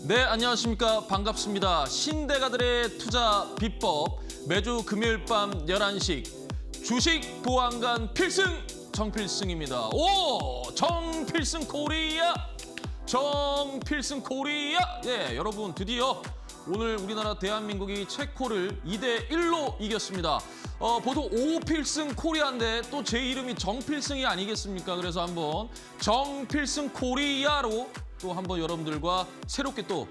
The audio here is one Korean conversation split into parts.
네, 안녕하십니까. 반갑습니다. 신대가들의 투자 비법. 매주 금요일 밤 11시 주식 보안관 필승 정필승입니다. 오, 정필승 코리아. 정필승 코리아. 예, 여러분 드디어 오늘 우리나라 대한민국이 체코를 2대1로 이겼습니다. 보통 오필승 코리아인데 또 제 이름이 정필승이 아니겠습니까? 그래서 한번 정필승 코리아로 또 한번 여러분들과 새롭게 또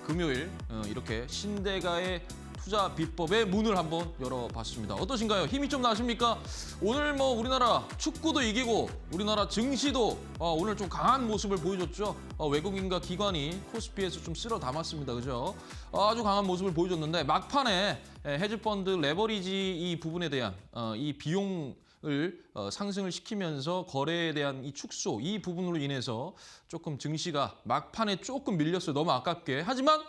금요일 이렇게 신대가의 투자 비법의 문을 한번 열어봤습니다. 어떠신가요? 힘이 좀 나십니까? 오늘 뭐 우리나라 축구도 이기고 우리나라 증시도 오늘 좀 강한 모습을 보여줬죠. 외국인과 기관이 코스피에서 좀 쓸어 담았습니다. 그죠? 아주 강한 모습을 보여줬는데 막판에 헤지펀드 레버리지 이 부분에 대한 이 비용 을 상승을 시키면서 거래에 대한 이 축소, 이 부분으로 인해서 조금 증시가 막판에 조금 밀렸어요. 너무 아깝게. 하지만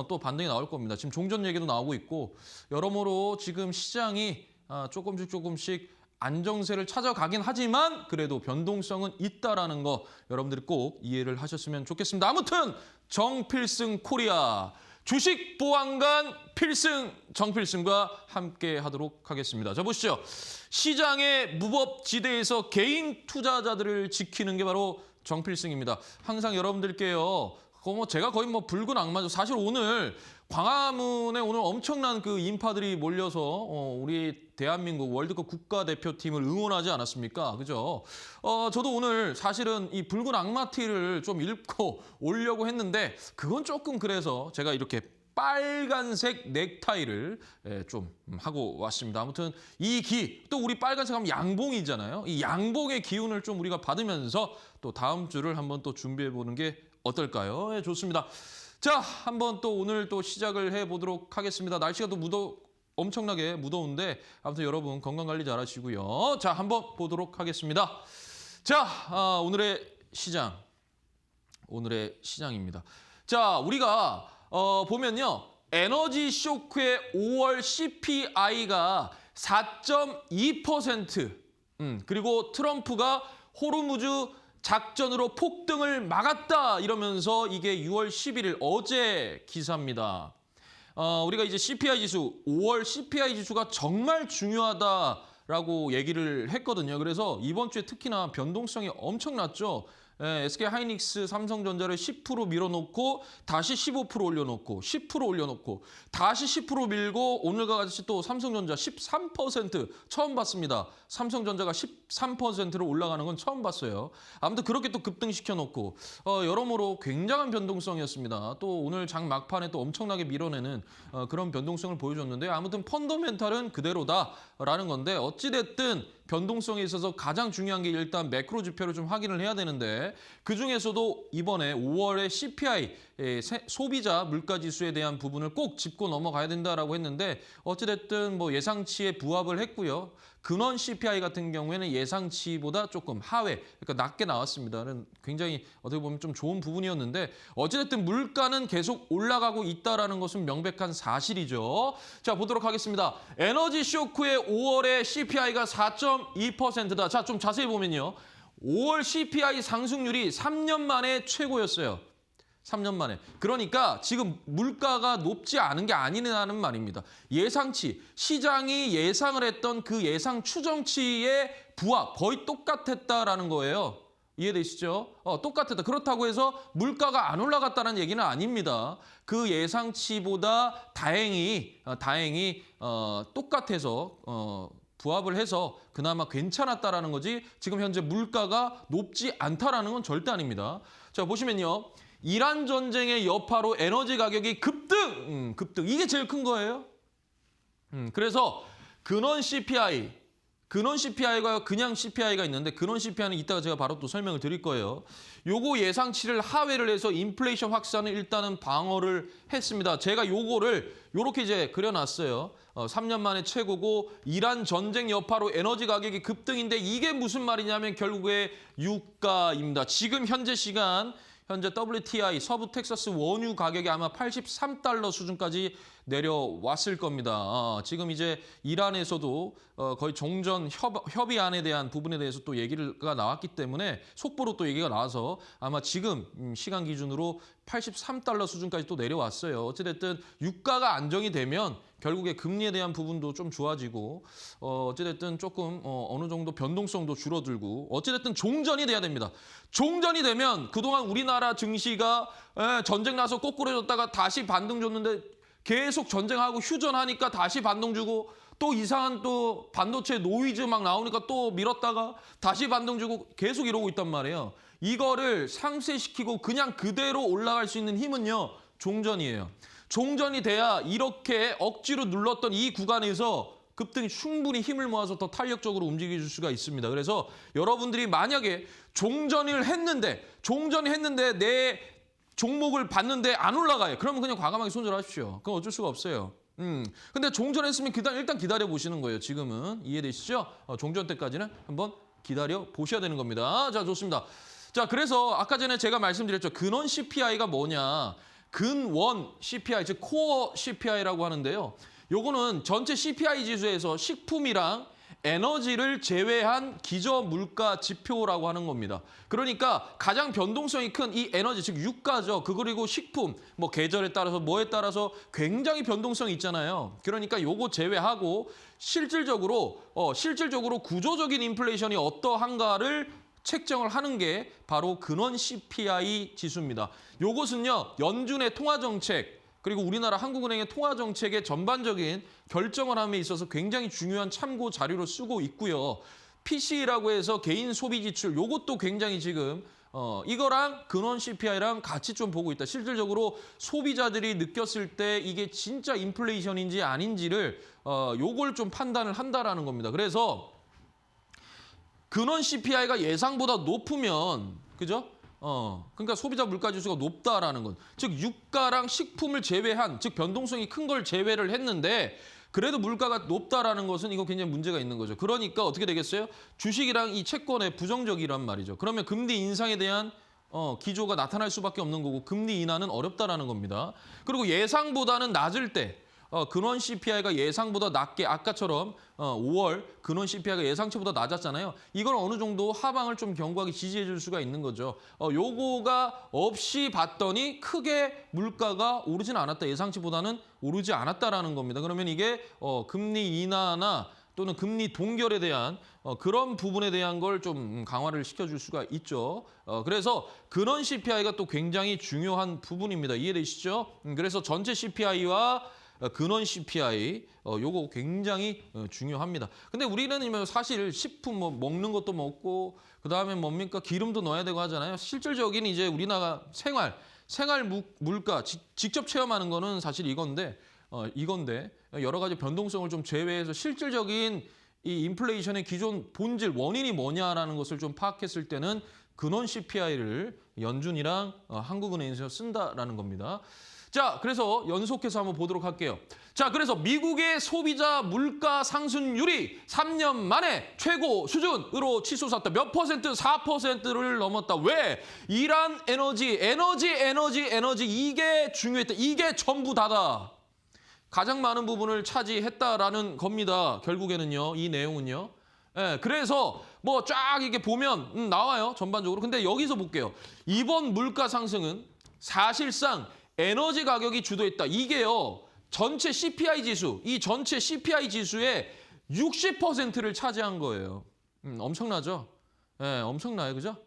또 반등이 나올 겁니다. 지금 종전 얘기도 나오고 있고 여러모로 지금 시장이 조금씩 안정세를 찾아가긴 하지만 그래도 변동성은 있다라는 거 여러분들이 꼭 이해를 하셨으면 좋겠습니다. 아무튼 정필승 코리아. 주식 보안관 필승 정필승과 함께 하도록 하겠습니다. 자, 보시죠. 시장의 무법지대에서 개인 투자자들을 지키는 게 바로 정필승입니다. 항상 여러분들께요. 제가 거의 붉은 악마죠. 사실 오늘 광화문에 오늘 엄청난 그 인파들이 몰려서 우리 대한민국 월드컵 국가대표팀을 응원하지 않았습니까? 그죠? 저도 오늘 사실은 이 붉은 악마 티를 좀 입고 오려고 했는데 그건 조금 그래서 제가 이렇게 빨간색 넥타이를 좀 하고 왔습니다. 아무튼 또 우리 빨간색 하면 양봉이잖아요. 이 양봉의 기운을 좀 우리가 받으면서 또 다음 주를 한번 또 준비해보는 게 어떨까요? 예, 좋습니다. 자, 한번 또 오늘 또 시작을 해보도록 하겠습니다. 날씨가 또 엄청나게 무더운데 아무튼 여러분 건강관리 잘 하시고요. 자, 한번 보도록 하겠습니다. 자, 오늘의 시장입니다. 자, 우리가 보면요. 에너지 쇼크의 5월 CPI가 4.2%, 그리고 트럼프가 호르무즈 작전으로 폭등을 막았다 이러면서 이게 6월 11일 어제 기사입니다. 우리가 이제 CPI 지수, 5월 CPI 지수가 정말 중요하다라고 얘기를 했거든요. 그래서 이번 주에 특히나 변동성이 엄청났죠. SK하이닉스, 삼성전자를 10% 밀어놓고 다시 15% 올려놓고 10% 올려놓고 다시 10% 밀고 오늘과 같이 또 삼성전자 13% 처음 봤습니다. 삼성전자가 13%로 올라가는 건 처음 봤어요. 아무튼 그렇게 또 급등시켜놓고 여러모로 굉장한 변동성이었습니다. 또 오늘 장 막판에 또 엄청나게 밀어내는 그런 변동성을 보여줬는데 아무튼 펀더멘탈은 그대로다라는 건데 어찌됐든 변동성에 있어서 가장 중요한 게 일단 매크로 지표를 좀 확인을 해야 되는데 그중에서도 이번에 5월에 CPI, 소비자 물가지수에 대한 부분을 꼭 짚고 넘어가야 된다라고 했는데 어찌됐든 예상치에 부합을 했고요. 근원 CPI 같은 경우에는 예상치보다 조금 하회, 그러니까 낮게 나왔습니다. 굉장히 어떻게 보면 좀 좋은 부분이었는데 어찌됐든 물가는 계속 올라가고 있다는 것은 명백한 사실이죠. 자, 보도록 하겠습니다. 에너지 쇼크의 5월에 CPI가 4.2%다. 자, 좀 자세히 보면요. 5월 CPI 상승률이 3년 만에 최고였어요. 3년 만에. 그러니까 지금 물가가 높지 않은 게 아니라는 말입니다. 예상치, 시장이 예상을 했던 그 예상 추정치의 부합, 거의 똑같았다라는 거예요. 이해되시죠? 똑같았다. 그렇다고 해서 물가가 안 올라갔다는 얘기는 아닙니다. 그 예상치보다 다행히 똑같아서 부합을 해서 그나마 괜찮았다라는 거지 지금 현재 물가가 높지 않다라는 건 절대 아닙니다. 자, 보시면요. 이란 전쟁의 여파로 에너지 가격이 급등. 이게 제일 큰 거예요. 그래서 근원 CPI가 그냥 CPI가 있는데 근원 CPI는 이따가 제가 바로 또 설명을 드릴 거예요. 요거 예상치를 하회를 해서 인플레이션 확산을 일단은 방어를 했습니다. 제가 요거를 요렇게 이제 그려놨어요. 3년 만에 최고고 이란 전쟁 여파로 에너지 가격이 급등인데 이게 무슨 말이냐면 결국에 유가입니다. 지금 현재 시간 현재 WTI 서부 텍사스 원유 가격이 아마 83달러 수준까지 내려왔을 겁니다. 지금 이제 이란에서도 거의 종전 협의안에 대한 부분에 대해서 또 얘기가 나왔기 때문에 속보로 또 얘기가 나와서 아마 지금 시간 기준으로 83달러 수준까지 또 내려왔어요. 어찌됐든 유가가 안정이 되면 결국에 금리에 대한 부분도 좀 좋아지고 어찌됐든 조금 어느 정도 변동성도 줄어들고 어찌됐든 종전이 돼야 됩니다. 종전이 되면 그동안 우리나라 증시가 전쟁 나서 꼬꾸라졌다가 다시 반등 줬는데 계속 전쟁하고 휴전하니까 다시 반동 주고 또 이상한 또 반도체 노이즈 막 나오니까 또 밀었다가 다시 반동 주고 계속 이러고 있단 말이에요. 이거를 상쇄시키고 그냥 그대로 올라갈 수 있는 힘은요. 종전이에요. 종전이 돼야 이렇게 억지로 눌렀던 이 구간에서 급등이 충분히 힘을 모아서 더 탄력적으로 움직여줄 수가 있습니다. 그래서 여러분들이 만약에 종전이 했는데 내 종목을 봤는데 안 올라가요. 그러면 그냥 과감하게 손절하십시오. 그건 어쩔 수가 없어요. 근데 종전했으면 일단 기다려 보시는 거예요. 지금은 이해되시죠? 종전 때까지는 한번 기다려 보셔야 되는 겁니다. 자, 좋습니다. 자, 그래서 아까 전에 제가 말씀드렸죠. 근원 CPI가 뭐냐? 근원 CPI, 즉 코어 CPI라고 하는데요. 요거는 전체 CPI 지수에서 식품이랑 에너지를 제외한 기저 물가 지표라고 하는 겁니다. 그러니까 가장 변동성이 큰 이 에너지, 즉 유가죠. 그리고 식품, 뭐 계절에 따라서 뭐에 따라서 굉장히 변동성이 있잖아요. 그러니까 요거 제외하고 실질적으로 구조적인 인플레이션이 어떠한가를 책정을 하는 게 바로 근원 CPI 지수입니다. 요것은요, 연준의 통화정책, 그리고 우리나라 한국은행의 통화정책의 전반적인 결정을 함에 있어서 굉장히 중요한 참고 자료로 쓰고 있고요. PCE라고 해서 개인 소비 지출, 요것도 굉장히 지금 이거랑 근원 CPI랑 같이 좀 보고 있다. 실질적으로 소비자들이 느꼈을 때 이게 진짜 인플레이션인지 아닌지를 요걸 좀 판단을 한다라는 겁니다. 그래서 근원 CPI가 예상보다 높으면, 그죠? 그러니까 소비자 물가 지수가 높다라는 건, 즉 유가랑 식품을 제외한, 즉 변동성이 큰 걸 제외를 했는데 그래도 물가가 높다라는 것은 이거 굉장히 문제가 있는 거죠. 그러니까 어떻게 되겠어요? 주식이랑 이 채권에 부정적이란 말이죠. 그러면 금리 인상에 대한 기조가 나타날 수밖에 없는 거고 금리 인하는 어렵다라는 겁니다. 그리고 예상보다는 낮을 때 근원 CPI가 예상보다 낮게 아까처럼 5월 근원 CPI가 예상치보다 낮았잖아요. 이걸 어느 정도 하방을 좀 견고하게 지지해 줄 수가 있는 거죠. 요거가 없이 봤더니 크게 물가가 오르진 않았다. 예상치보다는 오르지 않았다라는 겁니다. 그러면 이게 금리 인하나 또는 금리 동결에 대한 그런 부분에 대한 걸 좀 강화를 시켜줄 수가 있죠. 그래서 근원 CPI가 또 굉장히 중요한 부분입니다. 이해되시죠? 그래서 전체 CPI와 근원 CPI 요거 굉장히 중요합니다. 근데 우리는 사실 식품 뭐 먹는 것도 먹고 그다음에 뭡니까? 기름도 넣어야 되고 하잖아요. 실질적인 이제 우리나라 생활 물가 직접 체험하는 거는 사실 이건데 여러 가지 변동성을 좀 제외해서 실질적인 이 인플레이션의 기존 본질 원인이 뭐냐라는 것을 좀 파악했을 때는 근원 CPI를 연준이랑 한국은행에서 쓴다라는 겁니다. 자, 그래서 연속해서 한번 보도록 할게요. 자, 그래서 미국의 소비자 물가 상승률이 3년 만에 최고 수준으로 치솟았다. 몇 퍼센트? 4%를 넘었다. 왜? 이란 에너지 이게 중요했다. 이게 전부 다다. 가장 많은 부분을 차지했다라는 겁니다. 결국에는요, 이 내용은요. 예, 그래서 뭐 쫙 이렇게 보면 나와요. 전반적으로. 근데 여기서 볼게요. 이번 물가 상승은 사실상 에너지 가격이 주도했다. 이게요. 전체 CPI 지수, 이 전체 CPI 지수의 60%를 차지한 거예요. 엄청나죠? 예, 엄청나요. 그죠?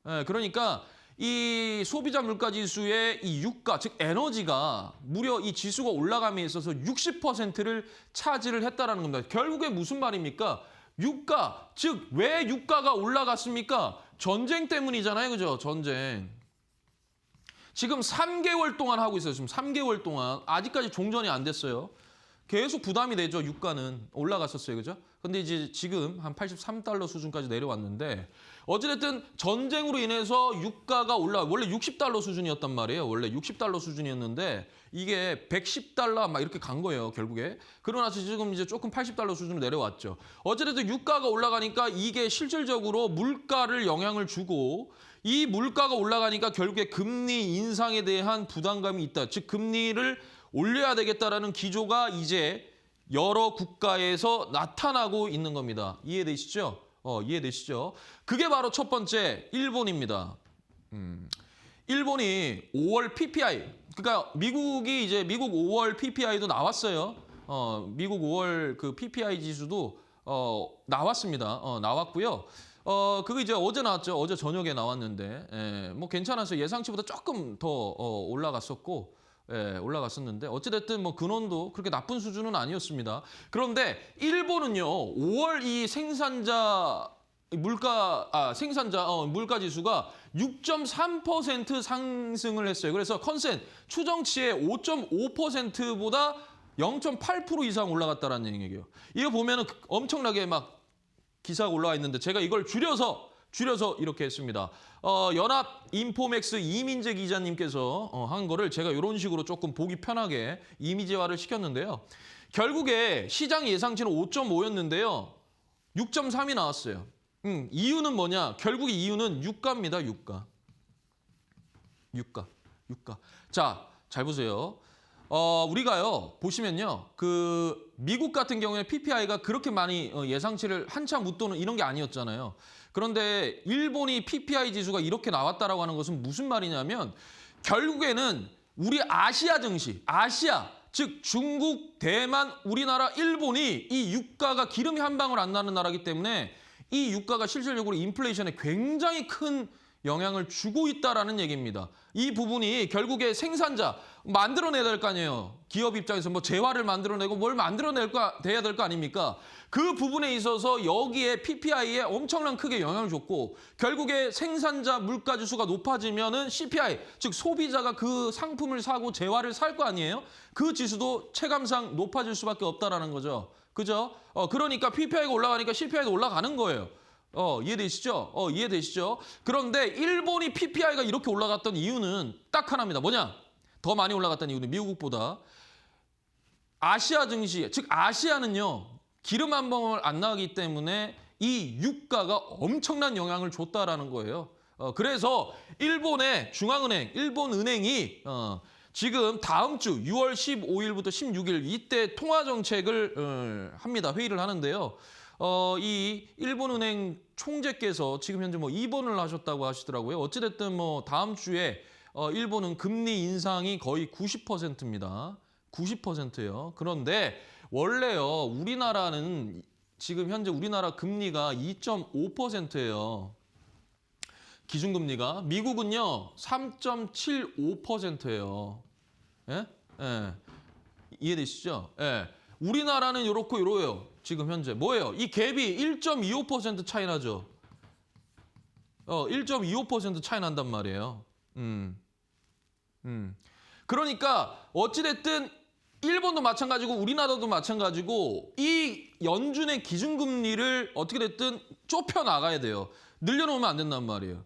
예, 그러니까 이 소비자 물가 지수의 이 유가, 즉 에너지가 무려 이 지수가 올라감에 있어서 60%를 차지를 했다라는 겁니다. 결국에 무슨 말입니까? 유가, 즉 왜 유가가 올라갔습니까? 전쟁 때문이잖아요. 그죠? 전쟁. 지금 3개월 동안 하고 있어요. 지금 3개월 동안. 아직까지 종전이 안 됐어요. 계속 부담이 되죠. 유가는 올라갔었어요. 그죠? 근데 이제 지금 한 83달러 수준까지 내려왔는데 어찌됐든 전쟁으로 인해서 유가가 원래 60달러 수준이었단 말이에요. 원래 60달러 수준이었는데 이게 110달러 막 이렇게 간 거예요. 결국에. 그러고 나서 지금 이제 조금 80달러 수준으로 내려왔죠. 어찌됐든 유가가 올라가니까 이게 실질적으로 물가를 영향을 주고 이 물가가 올라가니까 결국에 금리 인상에 대한 부담감이 있다. 즉 금리를 올려야 되겠다라는 기조가 이제 여러 국가에서 나타나고 있는 겁니다. 이해되시죠? 이해되시죠? 그게 바로 첫 번째 일본입니다. 일본이 5월 PPI, 그러니까 미국이 이제 미국 5월 PPI도 나왔어요. 미국 5월 그 PPI 지수도 나왔습니다. 나왔고요. 그거 이제 어제 나왔죠. 어제 저녁에 나왔는데, 뭐 괜찮았어요. 예상치보다 조금 더 올라갔었고, 올라갔었는데 어찌됐든 뭐 근원도 그렇게 나쁜 수준은 아니었습니다. 그런데 일본은요, 5월 이 물가 지수가 6.3% 상승을 했어요. 그래서 컨센 추정치의 5.5%보다 0.8% 이상 올라갔다라는 얘기예요. 이거 보면은 엄청나게 막 기사가 올라와 있는데 제가 이걸 줄여서 이렇게 했습니다. 연합 인포맥스 이민재 기자님께서 한 거를 제가 이런 식으로 조금 보기 편하게 이미지화를 시켰는데요. 결국에 시장 예상치는 5.5였는데요. 6.3이 나왔어요. 이유는 뭐냐? 결국 이유는 유가입니다. 유가. 자, 잘 보세요. 우리가요, 보시면요. 그 미국 같은 경우에 PPI가 그렇게 많이 예상치를 한참 웃도는 이런 게 아니었잖아요. 그런데 일본이 PPI 지수가 이렇게 나왔다라고 하는 것은 무슨 말이냐면 결국에는 우리 아시아 증시, 즉 중국, 대만, 우리나라, 일본이 이 유가가 기름이 한 방울 안 나는 나라이기 때문에 이 유가가 실질적으로 인플레이션에 굉장히 큰 영향을 주고 있다라는 얘기입니다. 이 부분이 결국에 생산자 만들어내야 될 거 아니에요. 기업 입장에서 뭐 재화를 만들어내고 뭘 돼야 될 거 아닙니까? 그 부분에 있어서 여기에 PPI에 엄청난 크게 영향을 줬고 결국에 생산자 물가 지수가 높아지면은 CPI, 즉 소비자가 그 상품을 사고 재화를 살 거 아니에요? 그 지수도 체감상 높아질 수밖에 없다라는 거죠. 그죠? 그러니까 PPI가 올라가니까 CPI도 올라가는 거예요. 이해되시죠? 이해되시죠? 그런데 일본이 PPI가 이렇게 올라갔던 이유는 딱 하나입니다. 뭐냐? 더 많이 올라갔던 이유는 미국보다 아시아 증시, 즉 아시아는요. 기름 한 방울 안 나가기 때문에 이 유가가 엄청난 영향을 줬다라는 거예요. 그래서 일본의 중앙은행, 일본은행이 지금 다음 주 6월 15일부터 16일 이때 통화 정책을 합니다. 회의를 하는데요. 이 일본은행 총재께서 지금 현재 뭐 입원을 하셨다고 하시더라고요. 어찌됐든 뭐 다음 주에 일본은 금리 인상이 거의 90%입니다. 90%예요. 그런데 원래요, 우리나라는 지금 현재 우리나라 금리가 2.5%예요. 기준금리가. 미국은요, 3.75%예요. 예? 예. 이해되시죠? 예. 우리나라는 요렇고 요래요. 지금 현재. 뭐예요? 이 갭이 1.25% 차이 나죠. 1.25% 차이 난단 말이에요. 그러니까 어찌됐든 일본도 마찬가지고 우리나라도 마찬가지고 이 연준의 기준금리를 어떻게 됐든 좁혀 나가야 돼요. 늘려놓으면 안 된단 말이에요.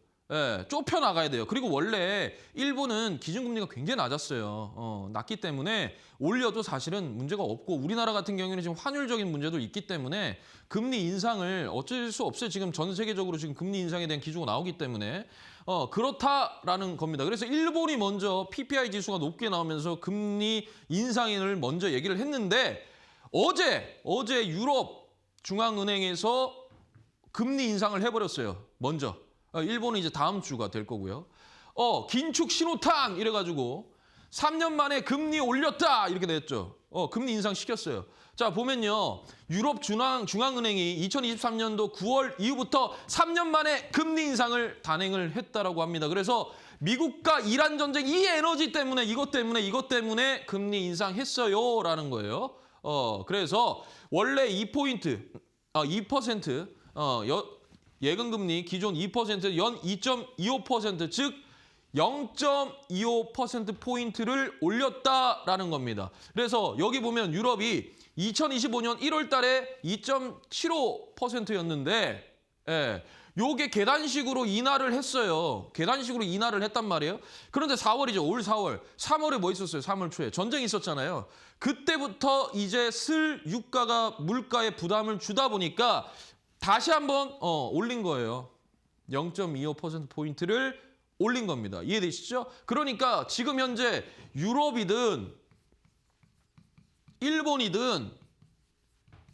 좁혀 나가야 돼요. 그리고 원래 일본은 기준금리가 굉장히 낮았어요. 낮기 때문에 올려도 사실은 문제가 없고 우리나라 같은 경우에는 지금 환율적인 문제도 있기 때문에 금리 인상을 어쩔 수 없어요. 지금 전 세계적으로 지금 금리 인상에 대한 기조가 나오기 때문에 그렇다라는 겁니다. 그래서 일본이 먼저 PPI 지수가 높게 나오면서 금리 인상을 먼저 얘기를 했는데 어제 유럽 중앙은행에서 금리 인상을 해버렸어요. 먼저. 일본은 이제 다음 주가 될 거고요. 긴축 신호탄 이래가지고 3년 만에 금리 올렸다 이렇게 됐죠. 금리 인상 시켰어요. 자 보면요. 유럽 중앙은행이 2023년도 9월 이후부터 3년 만에 금리 인상을 단행을 했다라고 합니다. 그래서 미국과 이란 전쟁 이 에너지 때문에 이것 때문에 금리 인상했어요라는 거예요. 그래서 원래 2% 예금금리 기존 2% 연 2.25% 즉 0.25%포인트를 올렸다라는 겁니다. 그래서 여기 보면 유럽이 2025년 1월 달에 2.75%였는데 요게 계단식으로 인하를 했어요. 계단식으로 인하를 했단 말이에요. 그런데 4월이죠. 올 4월. 3월에 뭐 있었어요? 3월 초에. 전쟁이 있었잖아요. 그때부터 이제 슬 유가가 물가에 부담을 주다 보니까 다시 한번 올린 거예요. 0.25%포인트를 올린 겁니다. 이해되시죠? 그러니까 지금 현재 유럽이든 일본이든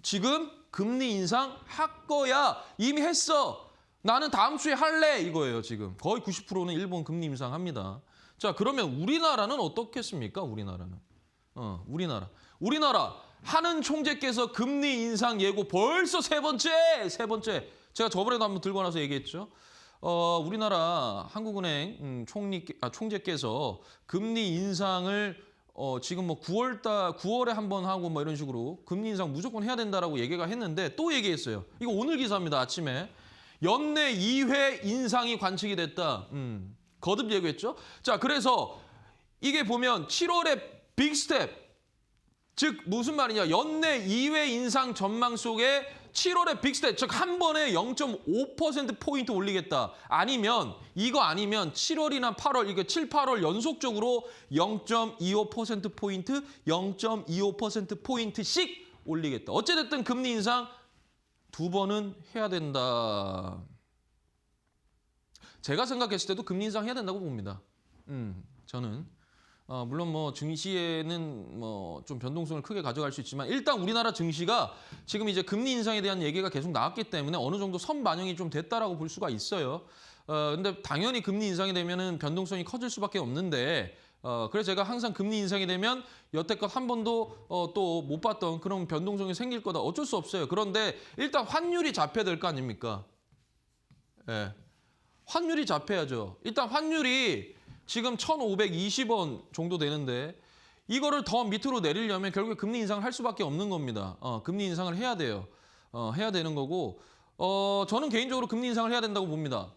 지금 금리 인상 할 거야. 이미 했어. 나는 다음 주에 할래 이거예요. 지금 거의 90%는 일본 금리 인상합니다. 자, 그러면 우리나라는 어떻겠습니까? 우리나라 하는 총재께서 금리 인상 예고 벌써 세 번째. 제가 저번에도 한번 들고 나서 얘기했죠. 우리나라 한국은행 총재께서 금리 인상을 지금 뭐 9월에 한번 하고 뭐 이런 식으로 금리 인상 무조건 해야 된다라고 얘기가 했는데 또 얘기했어요. 이거 오늘 기사입니다. 아침에. 연내 2회 인상이 관측이 됐다. 거듭 예고했죠. 자, 그래서 이게 보면 7월에 빅스텝. 즉 무슨 말이냐. 연내 2회 인상 전망 속에 7월에 빅스텝. 즉 한 번에 0.5%포인트 올리겠다. 아니면 7월이나 8월, 이게 7, 8월 연속적으로 0.25%포인트, 0.25%포인트씩 올리겠다. 어찌됐든 금리 인상 2번은 해야 된다. 제가 생각했을 때도 금리 인상 해야 된다고 봅니다. 저는. 물론 뭐 증시에는 뭐 좀 변동성을 크게 가져갈 수 있지만 일단 우리나라 증시가 지금 이제 금리 인상에 대한 얘기가 계속 나왔기 때문에 어느 정도 선반영이 좀 됐다라고 볼 수가 있어요. 근데 당연히 금리 인상이 되면은 변동성이 커질 수밖에 없는데 그래서 제가 항상 금리 인상이 되면 여태껏 한 번도 또 못 봤던 그런 변동성이 생길 거다. 어쩔 수 없어요. 그런데 일단 환율이 잡혀야 될 거 아닙니까? 예. 환율이 잡혀야죠. 일단 환율이 지금 1,520원 정도 되는데 이거를 더 밑으로 내리려면 결국에 금리 인상을 할 수밖에 없는 겁니다. 금리 인상을 해야 돼요. 해야 되는 거고 저는 개인적으로 금리 인상을 해야 된다고 봅니다.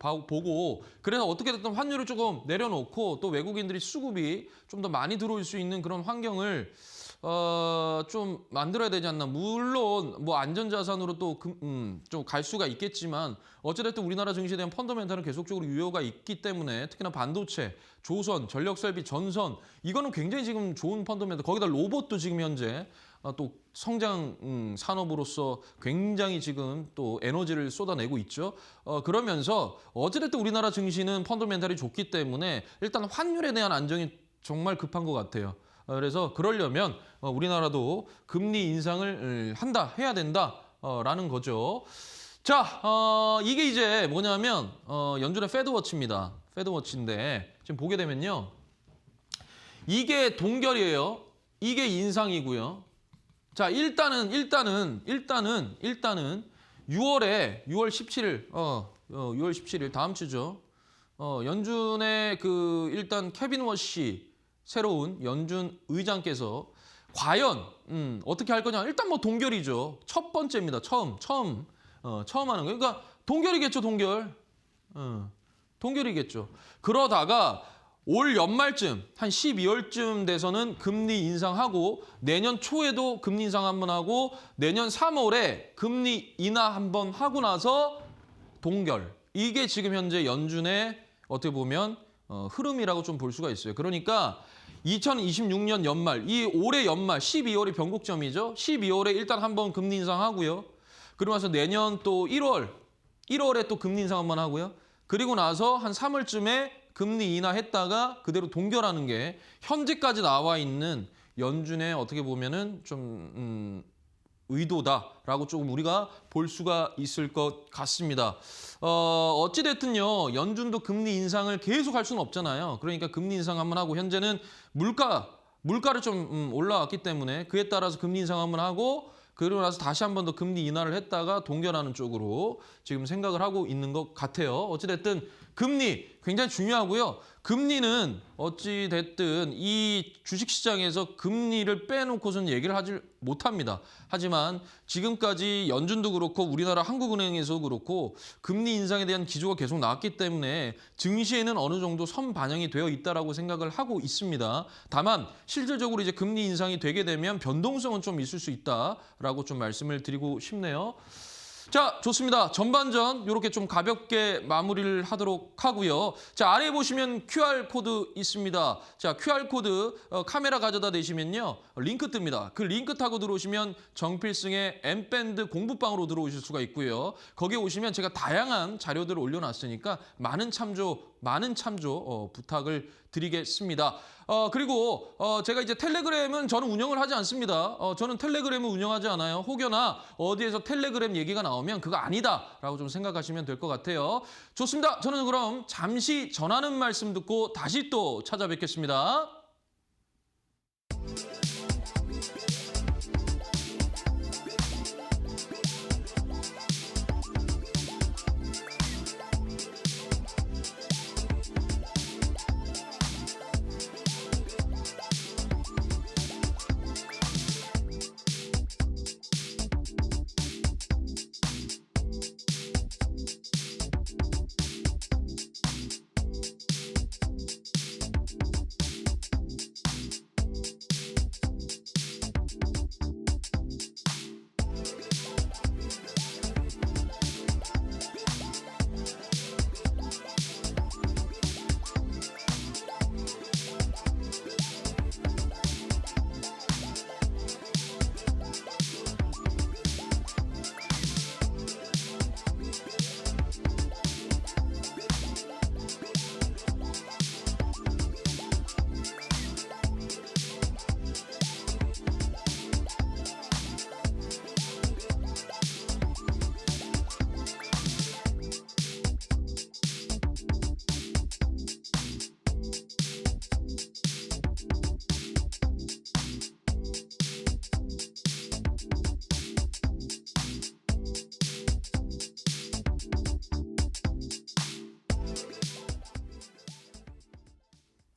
보고 그래서 어떻게 됐든 환율을 조금 내려놓고 또 외국인들이 수급이 좀 더 많이 들어올 수 있는 그런 환경을 좀 만들어야 되지 않나. 물론 뭐 안전자산으로 또 좀 갈 수가 있겠지만 어찌됐든 우리나라 증시에 대한 펀더멘탈은 계속적으로 유효가 있기 때문에 특히나 반도체, 조선, 전력설비, 전선 이거는 굉장히 지금 좋은 펀더멘탈. 거기다 로봇도 지금 현재 또 성장 산업으로서 굉장히 지금 또 에너지를 쏟아내고 있죠. 그러면서 어찌됐든 우리나라 증시는 펀더멘탈이 좋기 때문에 일단 환율에 대한 안정이 정말 급한 것 같아요. 그래서 그러려면 우리나라도 금리 인상을 해야 된다라는 거죠. 자, 이게 이제 뭐냐면 연준의 패드워치입니다. 패드워치인데 지금 보게 되면요. 이게 동결이에요. 이게 인상이고요. 자, 일단은 6월 17일, 6월 17일 다음 주죠. 연준의 일단 케빈 워시 새로운 연준 의장께서 과연 어떻게 할 거냐? 일단 뭐 동결이죠. 첫 번째입니다. 처음 하는 거예요. 그러니까 동결이겠죠, 동결. 동결이겠죠. 그러다가 올 연말쯤 한 12월쯤 돼서는 금리 인상하고 내년 초에도 금리 인상 한번 하고 내년 3월에 금리 인하 한번 하고 나서 동결. 이게 지금 현재 연준의 어떻게 보면 흐름이라고 좀 볼 수가 있어요. 그러니까 2026년 연말, 이 올해 연말 12월이 변곡점이죠. 12월에 일단 한번 금리 인상하고요. 그러고 나서 내년 또 1월에 또 금리 인상 한번 하고요. 그리고 나서 한 3월쯤에 금리 인하했다가 그대로 동결하는 게 현재까지 나와 있는 연준의 어떻게 보면은 좀 의도다라고 조금 우리가 볼 수가 있을 것 같습니다. 어찌됐든요. 연준도 금리 인상을 계속 할 수는 없잖아요. 그러니까 금리 인상 한번 하고 현재는 물가를 좀 올라왔기 때문에 그에 따라서 금리 인상 한번 하고 그러고 나서 다시 한 번 더 금리 인하를 했다가 동결하는 쪽으로 지금 생각을 하고 있는 것 같아요. 어찌됐든 금리 굉장히 중요하고요. 금리는 어찌됐든 이 주식시장에서 금리를 빼놓고서는 얘기를 하지 못합니다. 하지만 지금까지 연준도 그렇고 우리나라 한국은행에서 그렇고 금리 인상에 대한 기조가 계속 나왔기 때문에 증시에는 어느 정도 선반영이 되어 있다라고 생각을 하고 있습니다. 다만 실질적으로 이제 금리 인상이 되게 되면 변동성은 좀 있을 수 있다라고 좀 말씀을 드리고 싶네요. 자, 좋습니다. 전반전 이렇게 좀 가볍게 마무리를 하도록 하고요. 자, 아래에 보시면 QR코드 있습니다. 자, QR코드 카메라 가져다 대시면요. 링크 뜹니다. 그 링크 타고 들어오시면 정필승의 M밴드 공부방으로 들어오실 수가 있고요. 거기에 오시면 제가 다양한 자료들을 올려놨으니까 많은 참조 많은 참조 부탁을 드리겠습니다. 그리고 제가 이제 텔레그램은 저는 운영을 하지 않습니다. 저는 텔레그램을 운영하지 않아요. 혹여나 어디에서 텔레그램 얘기가 나오면 그거 아니다라고 좀 생각하시면 될 것 같아요. 좋습니다. 저는 그럼 잠시 전하는 말씀 듣고 다시 또 찾아뵙겠습니다.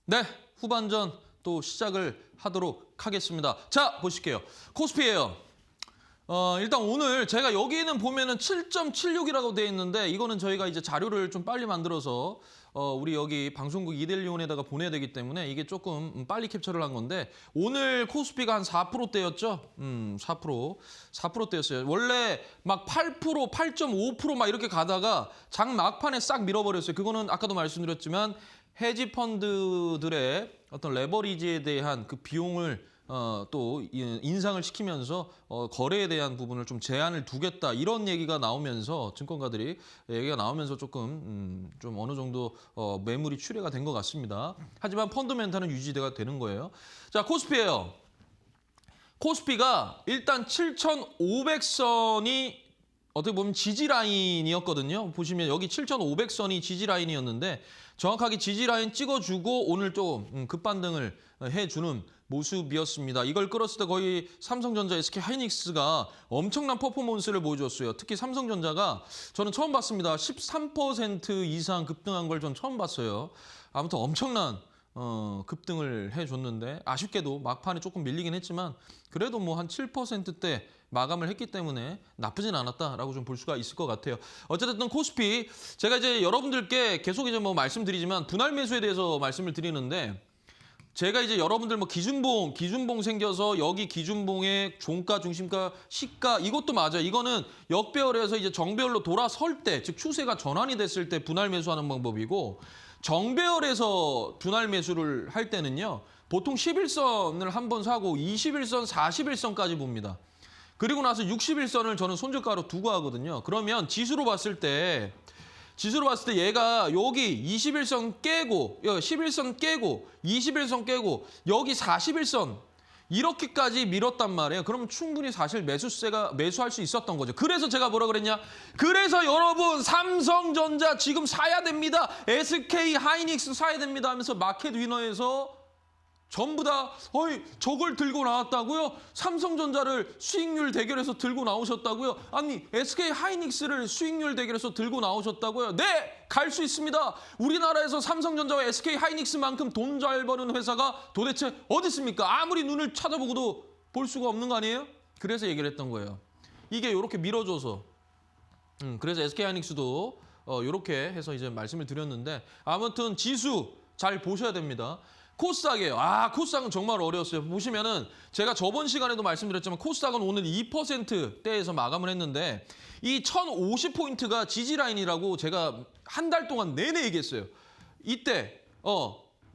네, 후반전 또 시작을 하도록 하겠습니다. 자, 보실게요. 코스피예요. 일단 오늘 제가 여기는 보면은 7.76이라고 되어 있는데 이거는 저희가 이제 자료를 좀 빨리 만들어서 우리 여기 방송국 이델리온에다가 보내야 되기 때문에 이게 조금 빨리 캡처를 한 건데 오늘 코스피가 한 4%대였죠. 4%대였어요. 원래 막 8%, 8.5% 막 이렇게 가다가 장 막판에 싹 밀어버렸어요. 그거는 아까도 말씀드렸지만 헤지 펀드들의 어떤 레버리지에 대한 그 비용을 또 인상을 시키면서 거래에 대한 부분을 좀 제한을 두겠다 이런 얘기가 나오면서 증권가들이 얘기가 나오면서 조금 좀 어느 정도 매물이 출회가 된 것 같습니다. 하지만 펀더멘탈은 유지가 되는 거예요. 자, 코스피예요. 코스피가 일단 7,500선이 어떻게 보면 지지 라인이었거든요. 보시면 여기 7,500선이 지지 라인이었는데 정확하게 지지 라인 찍어주고 오늘 또 급반등을 해주는 모습이었습니다. 이걸 끌었을 때 거의 삼성전자, SK하이닉스가 엄청난 퍼포먼스를 보여줬어요. 특히 삼성전자가 저는 처음 봤습니다. 13% 이상 급등한 걸 전 처음 봤어요. 아무튼 엄청난 급등을 해줬는데 아쉽게도 막판에 조금 밀리긴 했지만 그래도 뭐 한 7%대 마감을 했기 때문에 나쁘진 않았다라고 좀 볼 수가 있을 것 같아요. 어쨌든 코스피 제가 이제 여러분들께 계속 이제 뭐 말씀드리지만 분할 매수에 대해서 말씀을 드리는데 제가 이제 여러분들 뭐 기준봉 생겨서 여기 기준봉의 종가, 중심가, 시가 이것도 맞아요. 이거는 역배열에서 이제 정배열로 돌아설 때, 즉 추세가 전환이 됐을 때 분할 매수하는 방법이고 정배열에서 분할 매수를 할 때는요. 보통 11선을 한 번 사고 21선, 41선까지 봅니다. 그리고 나서 61선을 저는 손절가로 두고 하거든요. 그러면 지수로 봤을 때 얘가 여기 21선 깨고 11선 깨고 21선 깨고 여기 41선 이렇게까지 밀었단 말이에요. 그러면 충분히 사실 매수할 수 있었던 거죠. 그래서 제가 뭐라 그랬냐? 그래서 여러분 삼성전자 지금 사야 됩니다. SK하이닉스 사야 됩니다 하면서 마켓 위너에서 전부 다 저걸 들고 나왔다고요? 삼성전자를 수익률 대결에서 들고 나오셨다고요? 아니 SK하이닉스를 수익률 대결에서 들고 나오셨다고요? 네! 갈 수 있습니다. 우리나라에서 삼성전자와 SK하이닉스만큼 돈 잘 버는 회사가 도대체 어디 있습니까? 아무리 눈을 찾아보고도 볼 수가 없는 거 아니에요? 그래서 얘기를 했던 거예요. 이게 이렇게 밀어줘서 그래서 SK하이닉스도 이렇게 해서 이제 말씀을 드렸는데 아무튼 지수 잘 보셔야 됩니다. 코스닥이에요. 코스닥은 정말 어려웠어요. 보시면은 제가 저번 시간에도 말씀드렸지만 코스닥은 오늘 2%대에서 마감을 했는데 이 1050포인트가 지지라인이라고 제가 한 달 동안 내내 얘기했어요. 이때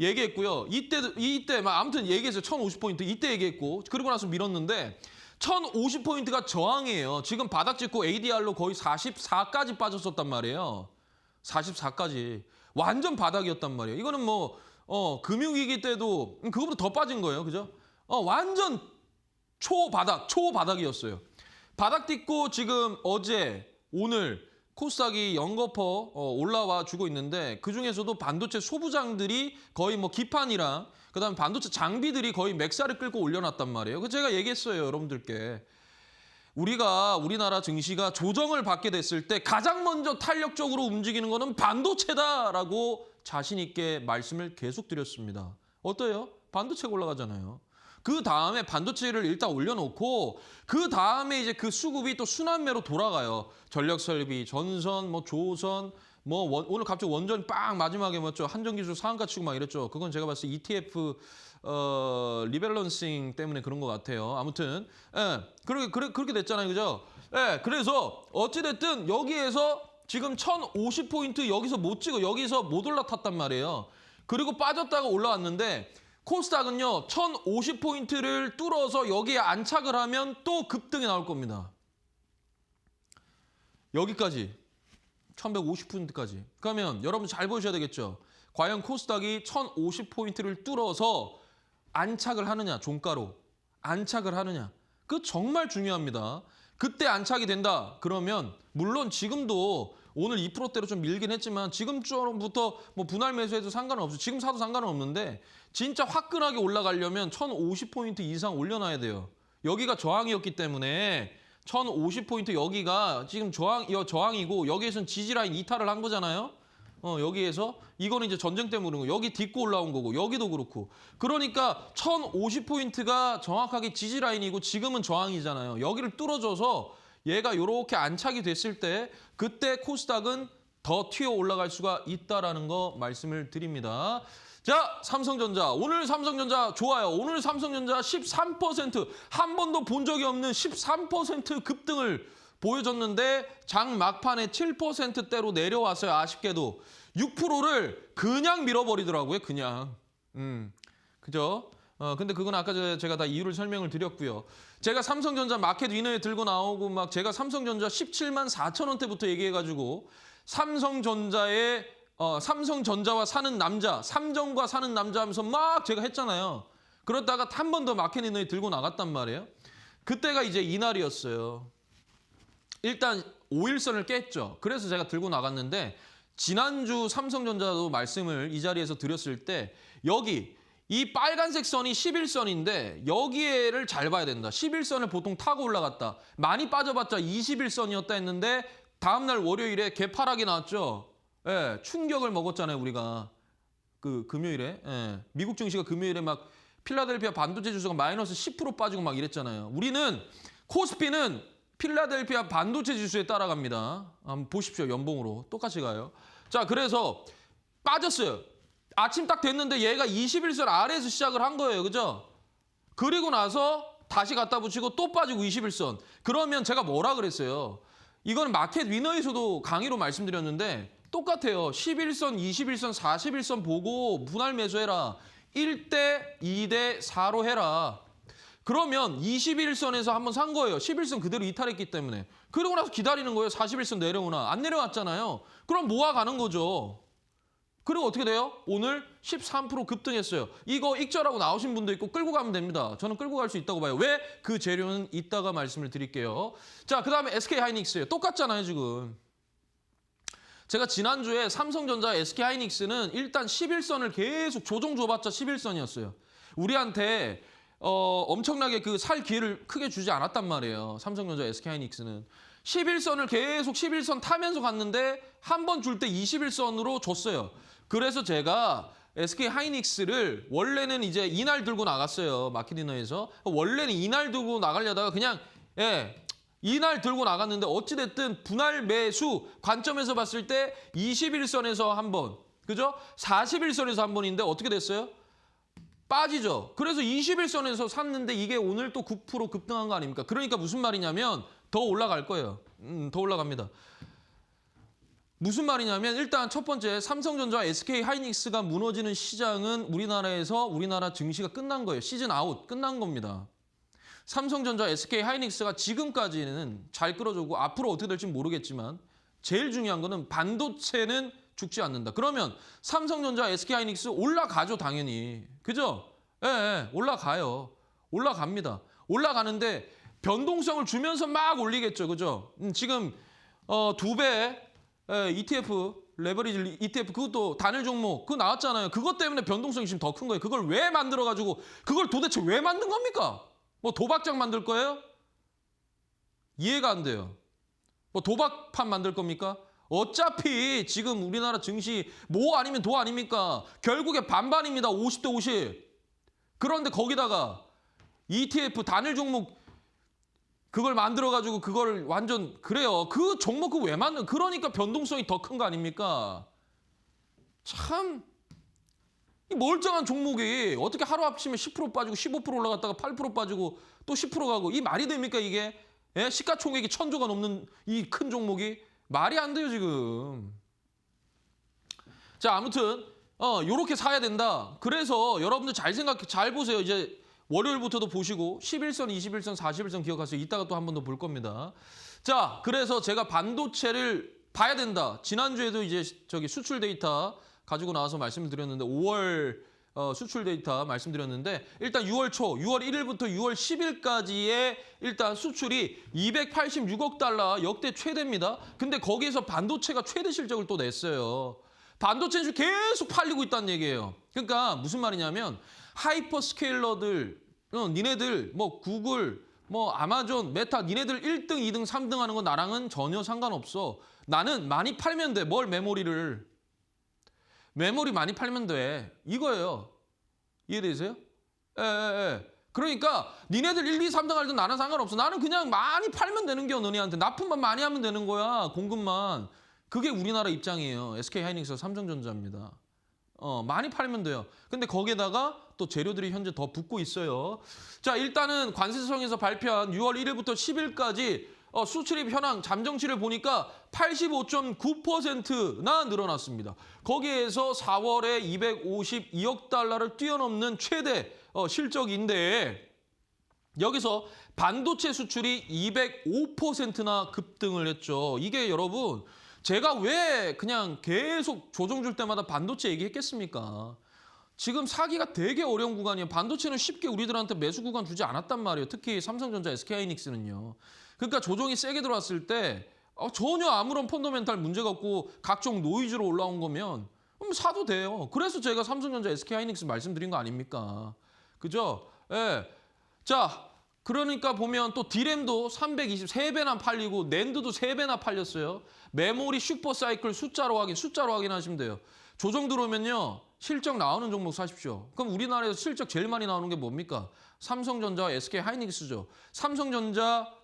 얘기했고요. 이때 막 아무튼 얘기했어요. 1050포인트 이때 얘기했고 그러고 나서 밀었는데 1050포인트가 저항이에요. 지금 바닥 찍고 ADR로 거의 44까지 빠졌었단 말이에요. 44까지. 완전 바닥이었단 말이에요. 이거는 뭐 금융위기 때도 그거보다 더 빠진 거예요. 그죠? 완전 초바닥이었어요. 바닥 딛고 지금 어제, 오늘 코스닥이 연거퍼 올라와 주고 있는데 그중에서도 반도체 소부장들이 거의 뭐 기판이랑 그다음에 반도체 장비들이 거의 맥살을 끌고 올려놨단 말이에요. 그 제가 얘기했어요, 여러분들께. 우리나라 증시가 조정을 받게 됐을 때 가장 먼저 탄력적으로 움직이는 거는 반도체다라고 자신 있게 말씀을 계속 드렸습니다. 어때요? 반도체가 올라가잖아요. 그 다음에 반도체를 일단 올려놓고 그 다음에 이제 그 수급이 또 순환매로 돌아가요. 전력설비, 전선, 뭐 조선, 오늘 갑자기 원전 빵 마지막에 뭐죠? 한전기술 상한가 치고 막 이랬죠. 그건 제가 봤을 때 ETF 리밸런싱 때문에 그런 것 같아요. 아무튼 그렇게 됐잖아요, 그죠? 그래서 어찌됐든 여기에서 지금 1050포인트 여기서 못 찍어, 여기서 못 올라탔단 말이에요. 그리고 빠졌다가 올라왔는데 코스닥은요 1050포인트를 뚫어서 여기에 안착을 하면 또 급등이 나올 겁니다. 여기까지 1150포인트까지. 그러면 여러분 잘 보셔야 되겠죠. 과연 코스닥이 1050포인트를 뚫어서 안착을 하느냐, 종가로 안착을 하느냐. 그 정말 중요합니다. 그때 안착이 된다 그러면 물론 지금도 오늘 2%대로 좀 밀긴 했지만 지금부터 뭐 분할 매수해도 상관은 없어요. 지금 사도 상관은 없는데 진짜 화끈하게 올라가려면 1050포인트 이상 올려놔야 돼요. 여기가 저항이었기 때문에 1050포인트 여기가 지금 저항이고 여기에서는 지지라인 이탈을 한 거잖아요. 여기에서 이거는 이제 전쟁 때문에 그런 거. 여기 딛고 올라온 거고 여기도 그렇고. 그러니까 1050포인트가 정확하게 지지라인이고 지금은 저항이잖아요. 여기를 뚫어줘서 얘가 이렇게 안착이 됐을 때 그때 코스닥은 더 튀어 올라갈 수가 있다라는 거 말씀을 드립니다. 자, 삼성전자. 오늘 삼성전자 좋아요. 오늘 삼성전자 13%, 한 번도 본 적이 없는 13% 급등을 보여줬는데 장 막판에 7%대로 내려왔어요. 아쉽게도. 6%를 그냥 밀어버리더라고요. 그냥. 그죠? 근데 그건 아까 제가 다 이유를 설명을 드렸고요. 제가 삼성전자 마켓 위너에 들고 나오고 막 제가 삼성전자 17만 4천 원대부터 얘기해가지고 삼성전자와 사는 남자, 삼정과 사는 남자 하면서 막 제가 했잖아요. 그러다가 한 번 더 마켓 위너에 들고 나갔단 말이에요. 그때가 이제 이날이었어요. 일단 5일선을 깼죠. 그래서 제가 들고 나갔는데 지난주 삼성전자도 말씀을 이 자리에서 드렸을 때 여기 이 빨간색 선이 11선인데 여기를 잘 봐야 된다. 11선을 보통 타고 올라갔다. 많이 빠져봤자 21선이었다 했는데 다음날 월요일에 개파락이 나왔죠. 충격을 먹었잖아요, 우리가. 금요일에. 미국 증시가 금요일에 막 필라델피아 반도체 지수가 마이너스 10% 빠지고 막 이랬잖아요. 우리는 코스피는 필라델피아 반도체 지수에 따라갑니다. 한번 보십시오. 연봉으로. 똑같이 가요. 자, 그래서 빠졌어요. 아침 딱 됐는데 얘가 21선 아래에서 시작을 한 거예요. 그죠? 그리고 나서 다시 갖다 붙이고 또 빠지고 21선. 그러면 제가 뭐라 그랬어요? 이건 마켓 위너에서도 강의로 말씀드렸는데 똑같아요. 11선, 21선, 41선 보고 분할 매수해라. 1대, 2대, 4로 해라. 그러면 21선에서 한번 산 거예요. 11선 그대로 이탈했기 때문에. 그러고 나서 기다리는 거예요. 41선 내려오나. 안 내려왔잖아요. 그럼 모아가는 거죠. 그리고 어떻게 돼요? 오늘 13% 급등했어요. 이거 익절하고 나오신 분도 있고 끌고 가면 됩니다. 저는 끌고 갈 수 있다고 봐요. 왜? 그 재료는 이따가 말씀을 드릴게요. 자, 그다음에 SK하이닉스예요. 똑같잖아요, 지금. 제가 지난주에 삼성전자, SK하이닉스는 일단 11선을 계속 조정 줘봤자 11선이었어요. 우리한테 엄청나게 그 살 기회를 크게 주지 않았단 말이에요. 삼성전자, SK하이닉스는. 11선을 계속 11선 타면서 갔는데 한 번 줄 때 21선으로 줬어요. 그래서 제가 SK하이닉스를 원래는 이제 이날 들고 나갔어요. 마켓디너에서. 원래는 이날 들고 나가려다가 그냥 이날 들고 나갔는데 어찌됐든 분할 매수 관점에서 봤을 때 21선에서 한 번, 그죠? 41선에서 한 번인데 어떻게 됐어요? 빠지죠. 그래서 21선에서 샀는데 이게 오늘 또 9% 급등한 거 아닙니까? 그러니까 무슨 말이냐면 더 올라갈 거예요. 더 올라갑니다. 무슨 말이냐면 일단 첫 번째 삼성전자와 SK하이닉스가 무너지는 시장은 우리나라 증시가 끝난 거예요. 시즌 아웃 끝난 겁니다. 삼성전자, SK하이닉스가 지금까지는 잘 끌어주고 앞으로 어떻게 될지 모르겠지만 제일 중요한 거는 반도체는 죽지 않는다. 그러면 삼성전자, SK하이닉스 올라가죠, 당연히. 그죠? 예, 예, 올라가요. 올라갑니다. 올라가는데 변동성을 주면서 막 올리겠죠. 그죠? 지금 2배 ETF, 레버리지 ETF 그것도 단일 종목 그거 나왔잖아요. 그것 때문에 변동성이 지금 더 큰 거예요. 그걸 왜 만들어가지고 그걸 도대체 왜 만든 겁니까? 뭐 도박장 만들 거예요? 이해가 안 돼요. 뭐 도박판 만들 겁니까? 어차피 지금 우리나라 증시 뭐 아니면 도 아닙니까? 결국에 반반입니다. 50대 50. 그런데 거기다가 ETF 단일 종목 그걸 만들어가지고 그걸 완전 그래요. 그 종목 그거 왜 만든? 그러니까 변동성이 더 큰 거 아닙니까? 참 이 멀쩡한 종목이 어떻게 하루 합치면 10% 빠지고 15% 올라갔다가 8% 빠지고 또 10% 가고 이 말이 됩니까 이게? 예? 시가총액이 1,000조가 넘는 이 큰 종목이 말이 안 돼요 지금. 자 아무튼 요렇게 사야 된다. 그래서 여러분들 잘 보세요. 이제 월요일부터도 보시고 11선, 21선, 41선 기억하세요. 이따가 또 한 번 더 볼 겁니다. 자, 그래서 제가 반도체를 봐야 된다. 지난주에도 이제 수출 데이터 가지고 나와서 말씀을 드렸는데 5월 수출 데이터 말씀드렸는데 일단 6월 초, 6월 1일부터 6월 10일까지의 일단 수출이 286억 달러 역대 최대입니다. 근데 거기에서 반도체가 최대 실적을 또 냈어요. 반도체는 계속 팔리고 있다는 얘기예요. 그러니까 무슨 말이냐면 하이퍼스케일러들, 니네들 뭐 구글, 뭐 아마존, 메타, 니네들 1등, 2등, 3등 하는 거 나랑은 전혀 상관없어. 나는 많이 팔면 돼. 뭘 메모리 많이 팔면 돼. 이거예요. 이해되세요? 예. 그러니까 니네들 1, 2, 3등 할든 나는 상관없어. 나는 그냥 많이 팔면 되는 겨 너네한테. 납품만 많이 하면 되는 거야. 공급만. 그게 우리나라 입장이에요. SK하이닉스, 삼성전자입니다. 많이 팔면 돼요. 근데 거기에다가 또 재료들이 현재 더 붙고 있어요. 자, 일단은 관세청에서 발표한 6월 1일부터 10일까지 수출입 현황 잠정치를 보니까 85.9%나 늘어났습니다. 거기에서 4월에 252억 달러를 뛰어넘는 최대 실적인데 여기서 반도체 수출이 205%나 급등을 했죠. 이게 여러분 제가 왜 그냥 계속 조정 줄 때마다 반도체 얘기했겠습니까? 지금 사기가 되게 어려운 구간이에요. 반도체는 쉽게 우리들한테 매수 구간 주지 않았단 말이에요. 특히 삼성전자, SK하이닉스는요. 그러니까 조정이 세게 들어왔을 때 전혀 아무런 펀더멘탈 문제가 없고 각종 노이즈로 올라온 거면 사도 돼요. 그래서 제가 삼성전자, SK하이닉스 말씀드린 거 아닙니까? 그죠? 예. 자, 그러니까 보면 또 디램도 323배나 팔리고 낸드도 3배나 팔렸어요. 메모리 슈퍼사이클 숫자로 확인하시면 돼요. 조정 들어오면요. 실적 나오는 종목 사십시오. 그럼 우리나라에서 실적 제일 많이 나오는 게 뭡니까? 삼성전자, SK하이닉스죠. 삼성전자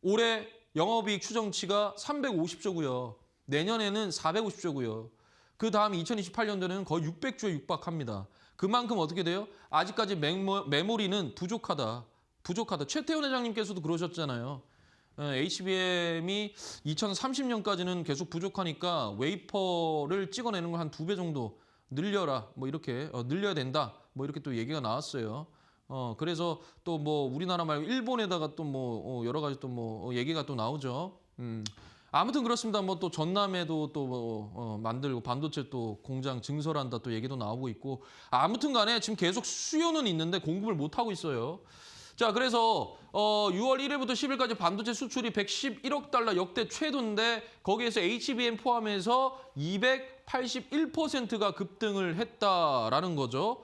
올해 영업이익 추정치가 350조고요. 내년에는 450조고요. 그 다음 2028년도에는 거의 600조에 육박합니다. 그만큼 어떻게 돼요? 아직까지 메모리는 부족하다. 최태원 회장님께서도 그러셨잖아요. HBM이 2030년까지는 계속 부족하니까 웨이퍼를 찍어내는 걸 한 2배 정도 늘려라. 뭐 이렇게 늘려야 된다. 뭐 이렇게 또 얘기가 나왔어요. 그래서 또 뭐 우리나라 말고 일본에다가 또 뭐 여러 가지 또 뭐 얘기가 또 나오죠. 아무튼 그렇습니다. 뭐 또 전남에도 또 뭐 만들고 반도체 또 공장 증설한다 또 얘기도 나오고 있고 아무튼 간에 지금 계속 수요는 있는데 공급을 못 하고 있어요. 자, 그래서 6월 1일부터 10일까지 반도체 수출이 111억 달러 역대 최고인데 거기에서 HBM 포함해서 281%가 급등을 했다라는 거죠.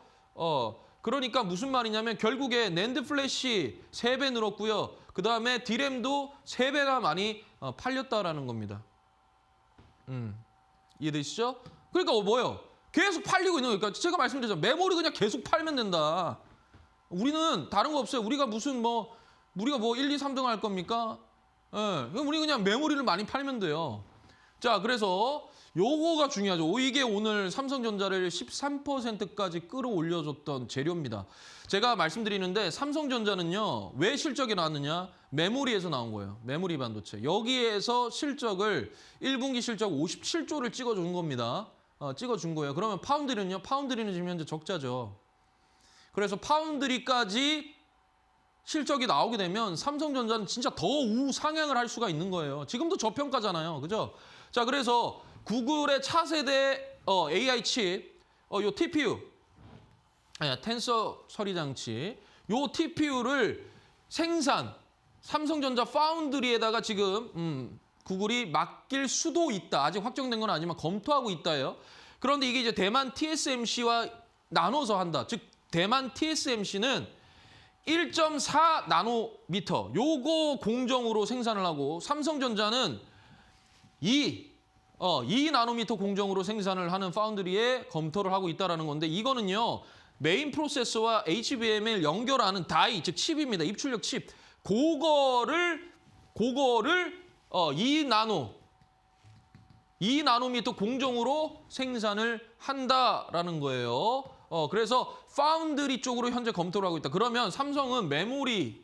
그러니까 무슨 말이냐면 결국에 낸드 플래시 3배 늘었고요. 그다음에 디램도 3배가 많이 팔렸다라는 겁니다. 이해되시죠? 그러니까 뭐예요? 계속 팔리고 있는 거니까 제가 말씀드렸죠. 메모리 그냥 계속 팔면 된다. 우리는 다른 거 없어요. 우리가 우리가 1, 2, 3등 할 겁니까? 예. 우리 그냥 메모리를 많이 팔면 돼요. 자, 그래서 요거가 중요하죠. 이게 오늘 삼성전자를 13%까지 끌어올려줬던 재료입니다. 제가 말씀드리는데 삼성전자는요. 왜 실적이 나왔느냐? 메모리에서 나온 거예요. 메모리 반도체. 여기에서 실적을 1분기 실적 57조를 찍어준 겁니다. 찍어준 거예요. 그러면 파운드리는요? 파운드리는 지금 현재 적자죠. 그래서 파운드리까지 실적이 나오게 되면 삼성전자는 진짜 더 우상향을 할 수가 있는 거예요. 지금도 저평가잖아요. 그죠? 자, 그래서 구글의 차세대 AI 칩, 요 TPU, 텐서 처리 장치, 요 TPU를 삼성전자 파운드리에다가 지금 구글이 맡길 수도 있다. 아직 확정된 건 아니지만 검토하고 있다요. 그런데 이게 이제 대만 TSMC와 나눠서 한다. 즉 대만 TSMC는 1.4 나노미터 요거 공정으로 생산을 하고 삼성전자는 2 나노미터 공정으로 생산을 하는 파운드리에 검토를 하고 있다는 건데 이거는요. 메인 프로세서와 HBM을 연결하는 다이, 즉 칩입니다. 입출력 칩. 그거를 2나노미터 공정으로 생산을 한다라는 거예요. 그래서 파운드리 쪽으로 현재 검토를 하고 있다. 그러면 삼성은 메모리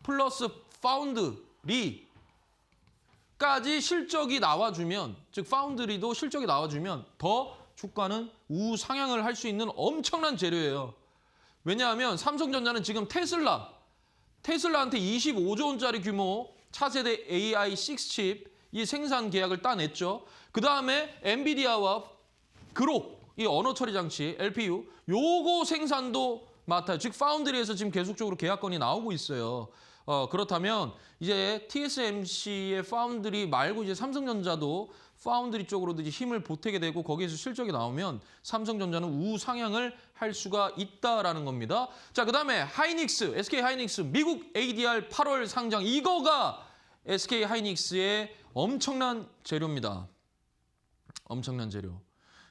플러스 파운드리까지 실적이 나와주면, 즉 파운드리도 실적이 나와주면 더 주가는 우상향을 할 수 있는 엄청난 재료예요. 왜냐하면 삼성전자는 지금 테슬라한테 25조 원짜리 규모 차세대 AI6 칩 이 생산 계약을 따냈죠. 그 다음에 엔비디아와 그록, 이 언어 처리 장치, LPU, 요거 생산도 맡아요. 즉 파운드리에서 지금 계속적으로 계약건이 나오고 있어요. 그렇다면 이제 TSMC의 파운드리 말고 이제 삼성전자도 파운드리 쪽으로 이제 힘을 보태게 되고 거기에서 실적이 나오면 삼성전자는 우상향을 할 수가 있다라는 겁니다. 자, 그다음에 하이닉스, SK 하이닉스 미국 ADR 8월 상장, 이거가 SK 하이닉스의 엄청난 재료입니다. 엄청난 재료.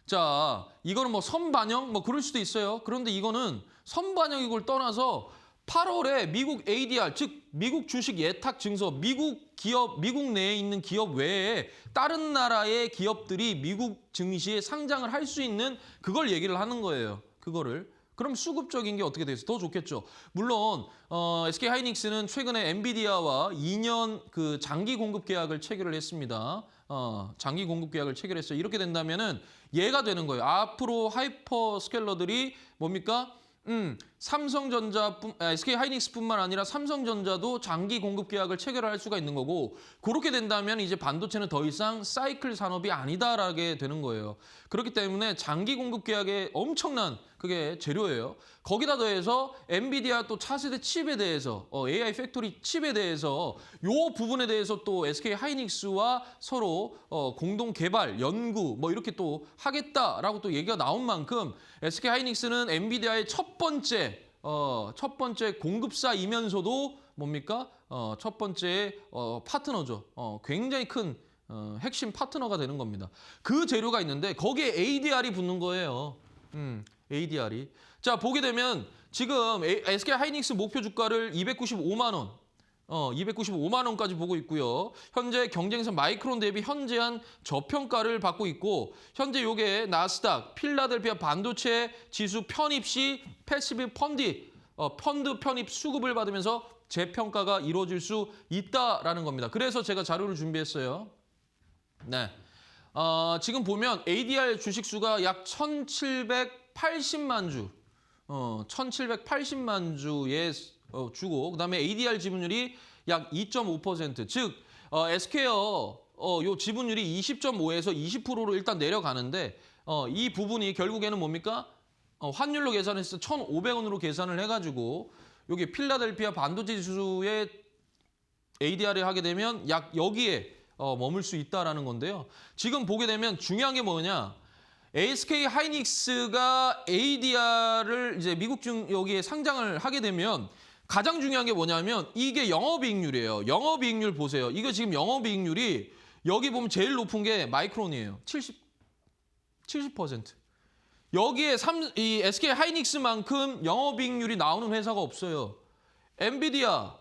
자, 이거는 뭐 선반영 뭐 그럴 수도 있어요. 그런데 이거는 선반영이걸 떠나서 8월에 미국 ADR, 즉 미국 주식 예탁 증서, 미국 내에 있는 기업 외에 다른 나라의 기업들이 미국 증시에 상장을 할 수 있는 그걸 얘기를 하는 거예요. 그거를. 그럼 수급적인 게 어떻게 돼서 더 좋겠죠. 물론 SK 하이닉스는 최근에 엔비디아와 2년 그 장기 공급 계약을 체결을 했습니다. 장기 공급 계약을 체결했어요. 이렇게 된다면은 얘가 되는 거예요. 앞으로 하이퍼스케일러들이 뭡니까? SK 하이닉스뿐만 아니라 삼성전자도 장기 공급 계약을 체결할 수가 있는 거고, 그렇게 된다면 이제 반도체는 더 이상 사이클 산업이 아니다라게 되는 거예요. 그렇기 때문에 장기 공급 계약에 엄청난 그게 재료예요. 거기다 더해서 엔비디아 또 차세대 칩에 대해서 AI 팩토리 칩에 대해서 요 부분에 대해서 또 SK 하이닉스와 서로 공동 개발, 연구 뭐 이렇게 또 하겠다라고 또 얘기가 나온 만큼 SK 하이닉스는 엔비디아의 첫 번째 공급사이면서도 뭡니까? 첫 번째 파트너죠. 굉장히 큰 핵심 파트너가 되는 겁니다. 그 재료가 있는데 거기에 ADR이 붙는 거예요. ADR이. 자, 보게 되면 지금 SK 하이닉스 목표 주가를 295만 원, 295만 원까지 보고 있고요. 현재 경쟁사 마이크론 대비 현재한 저평가를 받고 있고, 현재 요게 나스닥 필라델피아 반도체 지수 편입 시 패시브 펀드 편입 수급을 받으면서 재평가가 이루어질 수 있다라는 겁니다. 그래서 제가 자료를 준비했어요. 네. 지금 보면 ADR 주식수가 약 1,780만 주, 1,780만 주에 주고, 그다음에 ADR 지분율이 약 2.5%, 즉 SK요 지분율이 20.5에서 20%로 일단 내려가는데 이 부분이 결국에는 뭡니까? 환율로 계산해서 1,500원으로 계산을 해가지고 여기 필라델피아 반도체 지수의 ADR을 하게 되면 약 여기에 머물 수 있다라는 건데요. 지금 보게 되면 중요한 게 뭐냐? SK 하이닉스가 ADR을 이제 여기에 상장을 하게 되면 가장 중요한 게 뭐냐면 이게 영업이익률이에요. 영업이익률 보세요. 이거 지금 영업이익률이 여기 보면 제일 높은 게 마이크론이에요. 70%. 여기에 이 SK 하이닉스만큼 영업이익률이 나오는 회사가 없어요. 엔비디아,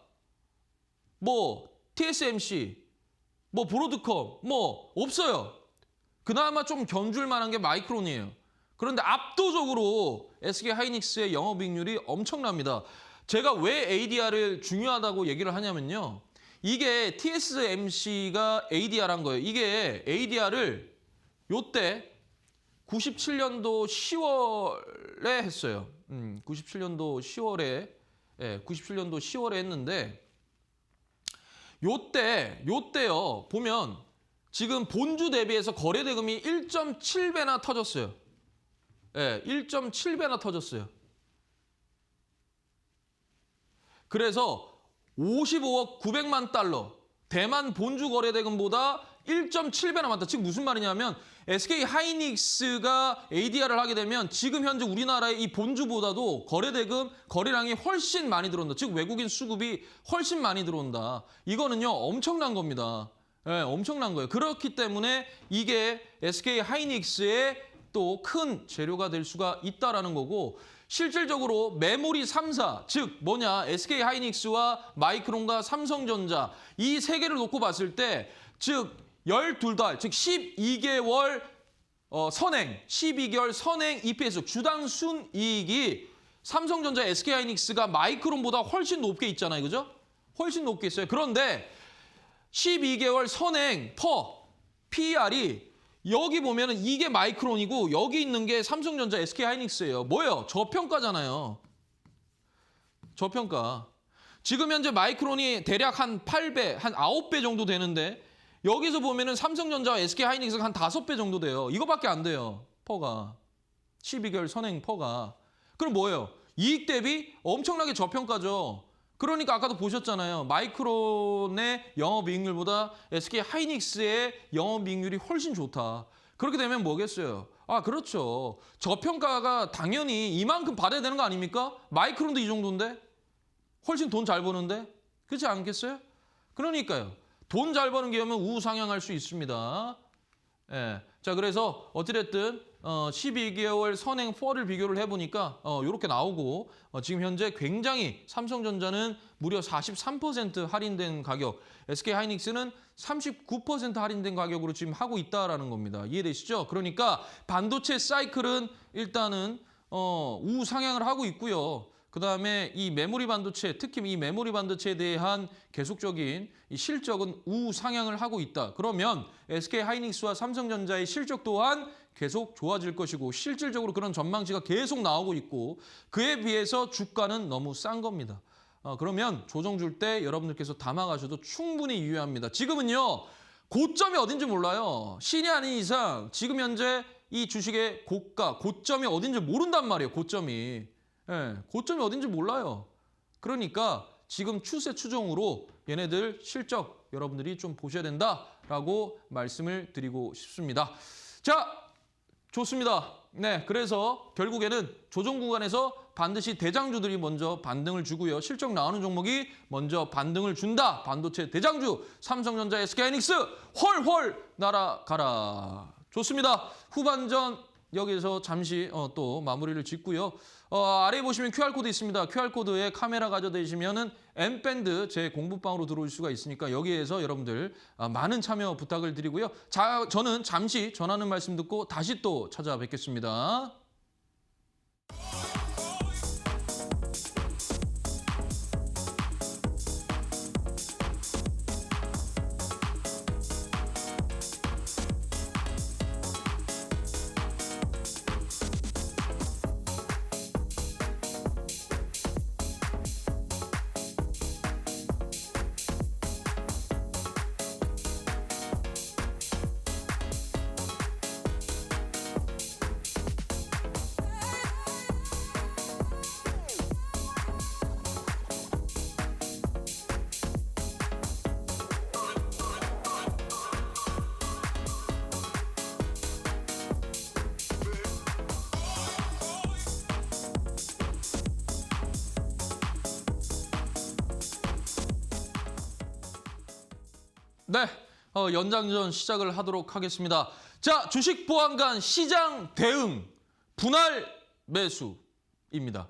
뭐 TSMC, 뭐 브로드컴, 뭐 없어요. 그나마 좀 견줄 만한 게 마이크론이에요. 그런데 압도적으로 SK 하이닉스의 영업이익률이 엄청납니다. 제가 왜 ADR을 중요하다고 얘기를 하냐면요. 이게 TSMC가 ADR한 거예요. 이게 ADR을 요때 97년도 10월에 했어요. 97년도 10월에 했는데 요때요. 보면 지금 본주 대비해서 거래대금이 1.7배나 터졌어요. 예, 1.7배나 터졌어요. 그래서 55억 900만 달러, 대만 본주 거래대금보다 1.7배나 많다. 지금 무슨 말이냐면 SK 하이닉스가 ADR을 하게 되면 지금 현재 우리나라의 이 본주보다도 거래대금, 거래량이 훨씬 많이 들어온다. 즉 외국인 수급이 훨씬 많이 들어온다. 이거는요 엄청난 겁니다. 네, 엄청난 거예요. 그렇기 때문에 이게 SK 하이닉스의 또 큰 재료가 될 수가 있다라는 거고, 실질적으로 메모리 3사, 즉 뭐냐, SK 하이닉스와 마이크론과 삼성전자 이 세 개를 놓고 봤을 때, 즉 12달, 즉 12개월 선행, 12개월 선행 EPS, 주당 순이익이 삼성전자, SK 하이닉스가 마이크론보다 훨씬 높게 있잖아요. 그죠? 훨씬 높게 있어요. 그런데 12개월 선행 PER이 여기 보면은 이게 마이크론이고 여기 있는 게 삼성전자, SK 하이닉스예요. 뭐예요? 저평가잖아요. 저평가. 지금 현재 마이크론이 대략 한 8배, 한 9배 정도 되는데 여기서 보면은 삼성전자와 SK 하이닉스가 한 5배 정도 돼요. 이거밖에 안 돼요. 퍼가. 12개월 선행 퍼가. 그럼 뭐예요? 이익 대비 엄청나게 저평가죠. 그러니까 아까도 보셨잖아요. 마이크론의 영업이익률보다 SK 하이닉스의 영업이익률이 훨씬 좋다. 그렇게 되면 뭐겠어요? 아, 그렇죠. 저평가가 당연히 이만큼 받아야 되는 거 아닙니까? 마이크론도 이 정도인데? 훨씬 돈 잘 버는데? 그렇지 않겠어요? 그러니까요. 돈 잘 버는 기업은 우상향할 수 있습니다. 예. 자, 그래서 어찌됐든 12개월 선행 4를 비교를 해보니까 이렇게 나오고, 지금 현재 굉장히 삼성전자는 무려 43% 할인된 가격, SK 하이닉스는 39% 할인된 가격으로 지금 하고 있다라는 겁니다. 이해되시죠? 그러니까 반도체 사이클은 일단은 우상향을 하고 있고요. 그다음에 이 메모리 반도체, 특히 이 메모리 반도체에 대한 계속적인 이 실적은 우상향을 하고 있다. 그러면 SK 하이닉스와 삼성전자의 실적 또한 계속 좋아질 것이고, 실질적으로 그런 전망치가 계속 나오고 있고, 그에 비해서 주가는 너무 싼 겁니다. 그러면 조정 줄 때 여러분들께서 담아가셔도 충분히 유효합니다. 지금은요, 고점이 어딘지 몰라요. 신이 아닌 이상 지금 현재 이 주식의 고가, 고점이 어딘지 모른단 말이에요. 고점이. 예, 고점이 어딘지 몰라요. 그러니까 지금 추세 추종으로 얘네들 실적 여러분들이 좀 보셔야 된다라고 말씀을 드리고 싶습니다. 자, 좋습니다. 네, 그래서 결국에는 조정 구간에서 반드시 대장주들이 먼저 반등을 주고요. 실적 나오는 종목이 먼저 반등을 준다. 반도체 대장주 삼성전자, SK하이닉스 헐헐 날아가라. 좋습니다. 후반전 여기서 잠시 또 마무리를 짓고요. 아래에 보시면 QR코드 있습니다. QR코드에 카메라 가져대시면은 M밴드 제 공부방으로 들어올 수가 있으니까 여기에서 여러분들 많은 참여 부탁을 드리고요. 자, 저는 잠시 전하는 말씀 듣고 다시 또 찾아뵙겠습니다. 네, 연장전 시작을 하도록 하겠습니다. 자, 주식 보안관 시장 대응 분할 매수입니다.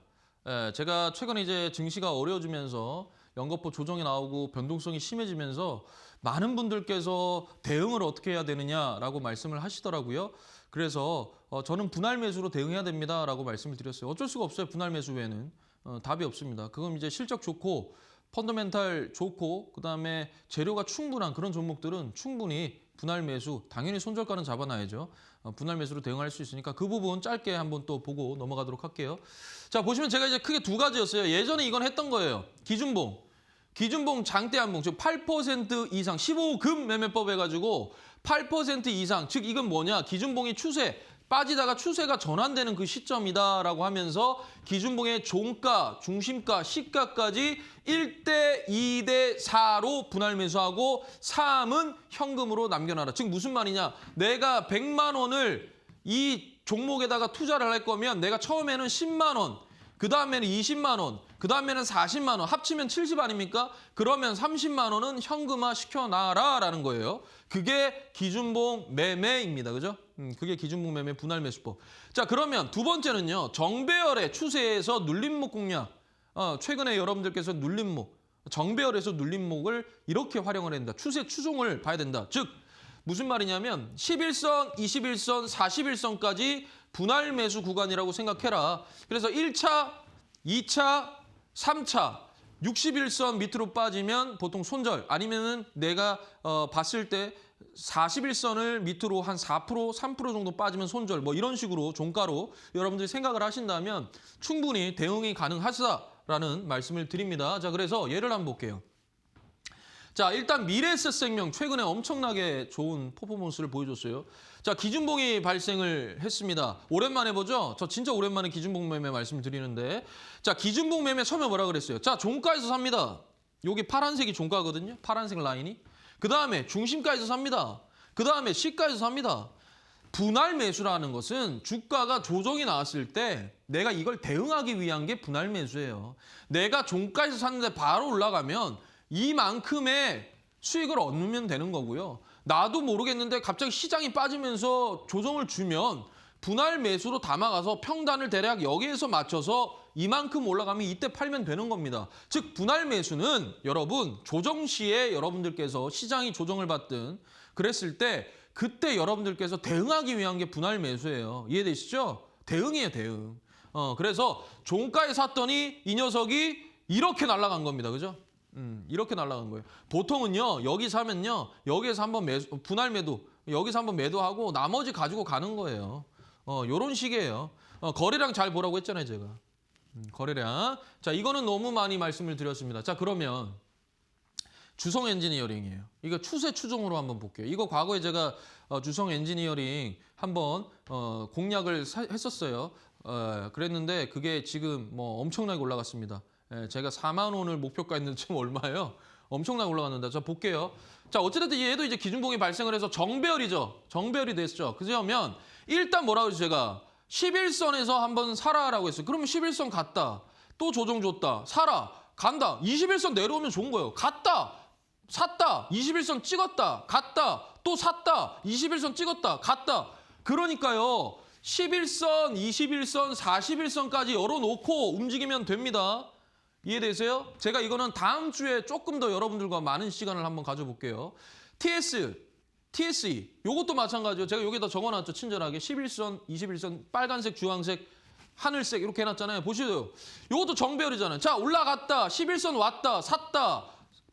제가 최근에 이제 증시가 어려워지면서 연거푸 조정이 나오고 변동성이 심해지면서 많은 분들께서 대응을 어떻게 해야 되느냐라고 말씀을 하시더라고요. 그래서 저는 분할 매수로 대응해야 됩니다라고 말씀을 드렸어요. 어쩔 수가 없어요. 분할 매수 외에는 답이 없습니다. 그건 이제 실적 좋고 펀더멘탈 좋고 그다음에 재료가 충분한 그런 종목들은 충분히 분할 매수, 당연히 손절가는 잡아놔야죠. 분할 매수로 대응할 수 있으니까 그 부분 짧게 한번 또 보고 넘어가도록 할게요. 자, 보시면 제가 이제 크게 두 가지였어요. 예전에 이건 했던 거예요. 기준봉 장대 한봉, 즉 8% 이상 15금 매매법 해가지고 8% 이상, 즉 이건 뭐냐? 기준봉이 추세, 빠지다가 추세가 전환되는 그 시점이다라고 하면서 기준봉의 종가, 중심가, 시가까지 1대 2대 4로 분할 매수하고 3은 현금으로 남겨놔라. 즉 무슨 말이냐? 내가 100만 원을 이 종목에다가 투자를 할 거면 내가 처음에는 10만 원, 그 다음에는 20만 원, 그 다음에는 40만 원, 합치면 70 아닙니까? 그러면 30만 원은 현금화 시켜놔라라는 거예요. 그게 기준봉 매매입니다. 그죠? 그게 기준봉 매매 분할 매수법. 자, 그러면 두 번째는요. 정배열의 추세에서 눌림목 공략. 최근에 여러분들께서 눌림목, 정배열에서 눌림목을 이렇게 활용을 해야 된다. 추세 추종을 봐야 된다. 즉 무슨 말이냐면 11선, 21선, 41선까지 분할 매수 구간이라고 생각해라. 그래서 1차, 2차, 3차 61선 밑으로 빠지면 보통 손절 아니면은 내가 봤을 때 41선을 밑으로 한 4%, 3% 정도 빠지면 손절 뭐 이런 식으로 종가로 여러분들이 생각을 하신다면 충분히 대응이 가능하시다라는 말씀을 드립니다. 자, 그래서 예를 한번 볼게요. 자, 일단 미래에셋생명 최근에 엄청나게 좋은 퍼포먼스를 보여줬어요. 자, 기준봉이 발생을 했습니다. 오랜만에 보죠? 저 진짜 오랜만에 기준봉 매매 말씀을 드리는데 자, 기준봉 매매 처음에 뭐라 그랬어요? 자, 종가에서 삽니다. 여기 파란색이 종가거든요. 파란색 라인이. 그 다음에 중심가에서 삽니다. 그 다음에 시가에서 삽니다. 분할 매수라는 것은 주가가 조정이 나왔을 때 내가 이걸 대응하기 위한 게 분할 매수예요. 내가 종가에서 샀는데 바로 올라가면 이만큼의 수익을 얻으면 되는 거고요. 나도 모르겠는데 갑자기 시장이 빠지면서 조정을 주면 분할 매수로 담아가서 평단을 대략 여기에서 맞춰서 이만큼 올라가면 이때 팔면 되는 겁니다. 즉 분할 매수는 여러분 조정 시에 여러분들께서 시장이 조정을 받든 그랬을 때 그때 여러분들께서 대응하기 위한 게 분할 매수예요. 이해되시죠? 대응이에요, 대응. 그래서 종가에 샀더니 이 녀석이 이렇게 날아간 겁니다. 그죠? 이렇게 날아간 거예요. 보통은요, 여기 사면요, 여기에서 한번 분할 매도, 여기서 한번 매도하고 나머지 가지고 가는 거예요. 요런 식이에요. 거래량 잘 보라고 했잖아요, 제가. 거래량. 자, 이거는 너무 많이 말씀을 드렸습니다. 자, 그러면 주성 엔지니어링이에요. 이거 추세 추종으로 한번 볼게요. 이거 과거에 제가 주성 엔지니어링 한번 공략을 했었어요. 그랬는데 그게 지금 뭐 엄청나게 올라갔습니다. 제가 4만 원을 목표가 했는데 지금 얼마예요? 엄청나게 올라갔는데. 자, 볼게요. 자, 어찌됐든 얘도 이제 기준봉이 발생을 해서 정배열이죠. 정배열이 됐죠. 그러면 일단 뭐라고 했죠, 제가? 11선에서 한번 사라라고 했어요. 그러면 11선 갔다. 또 조정 줬다. 사라. 간다. 21선 내려오면 좋은 거예요. 갔다. 샀다. 21선 찍었다. 갔다. 또 샀다. 21선 찍었다. 갔다. 그러니까요. 11선, 21선, 41선까지 열어놓고 움직이면 됩니다. 이해되세요? 제가 이거는 다음 주에 조금 더 여러분들과 많은 시간을 한번 가져볼게요. TSE, 요것도 마찬가지예요. 제가 여기다 적어놨죠, 친절하게. 11선, 21선, 빨간색, 주황색, 하늘색 이렇게 해놨잖아요. 보시죠. 요것도 정배열이잖아요. 자, 올라갔다, 11선 왔다, 샀다,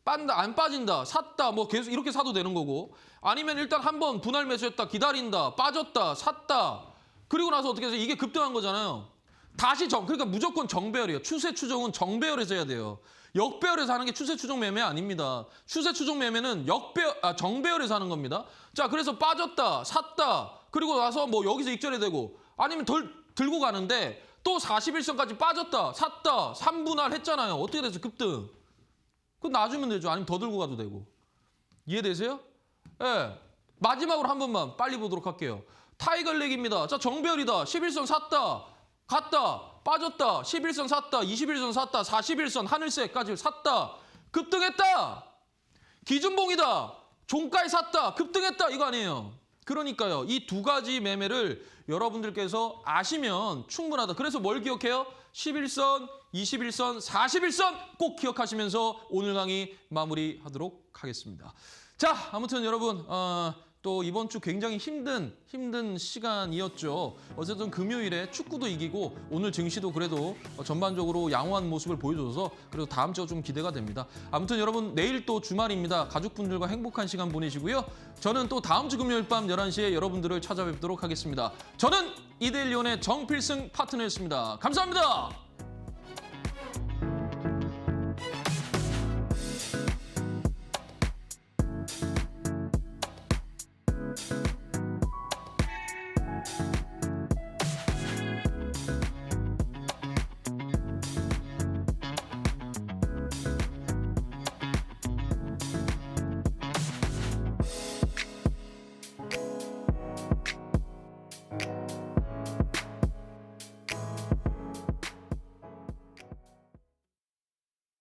빤다, 안 빠진다, 샀다, 뭐 계속 이렇게 사도 되는 거고. 아니면 일단 한번 분할 매수했다, 기다린다, 빠졌다, 샀다. 그리고 나서 어떻게 해서 이게 급등한 거잖아요. 다시 그러니까 무조건 정배열이에요. 추세 추종은 정배열에서 해야 돼요. 역배열에서 하는 게 추세 추종 매매 아닙니다. 추세 추종 매매는 정배열에서 하는 겁니다. 자, 그래서 빠졌다, 샀다, 그리고 나서 뭐 여기서 익절이 되고 아니면 들고 가는데 또 41선까지 빠졌다, 샀다, 3분할 했잖아요. 어떻게 됐어요? 급등. 그건 놔주면 되죠. 아니면 더 들고 가도 되고. 이해되세요? 예. 마지막으로 한 번만 빨리 보도록 할게요. 타이거렉입니다. 자, 정배열이다. 11선 샀다. 갔다, 빠졌다, 11선 샀다, 21선 샀다, 41선 하늘색까지 샀다, 급등했다, 기준봉이다, 종가에 샀다, 급등했다, 이거 아니에요. 그러니까요, 이 두 가지 매매를 여러분들께서 아시면 충분하다. 그래서 뭘 기억해요? 11선, 21선, 41선 꼭 기억하시면서 오늘 강의 마무리하도록 하겠습니다. 자, 아무튼 여러분 또 이번 주 굉장히 힘든 시간이었죠. 어쨌든 금요일에 축구도 이기고 오늘 증시도 그래도 전반적으로 양호한 모습을 보여줘서 그래도 다음 주가 좀 기대가 됩니다. 아무튼 여러분 내일 또 주말입니다. 가족분들과 행복한 시간 보내시고요. 저는 또 다음 주 금요일 밤 11시에 여러분들을 찾아뵙도록 하겠습니다. 저는 이데일리온의 정필승 파트너였습니다. 감사합니다.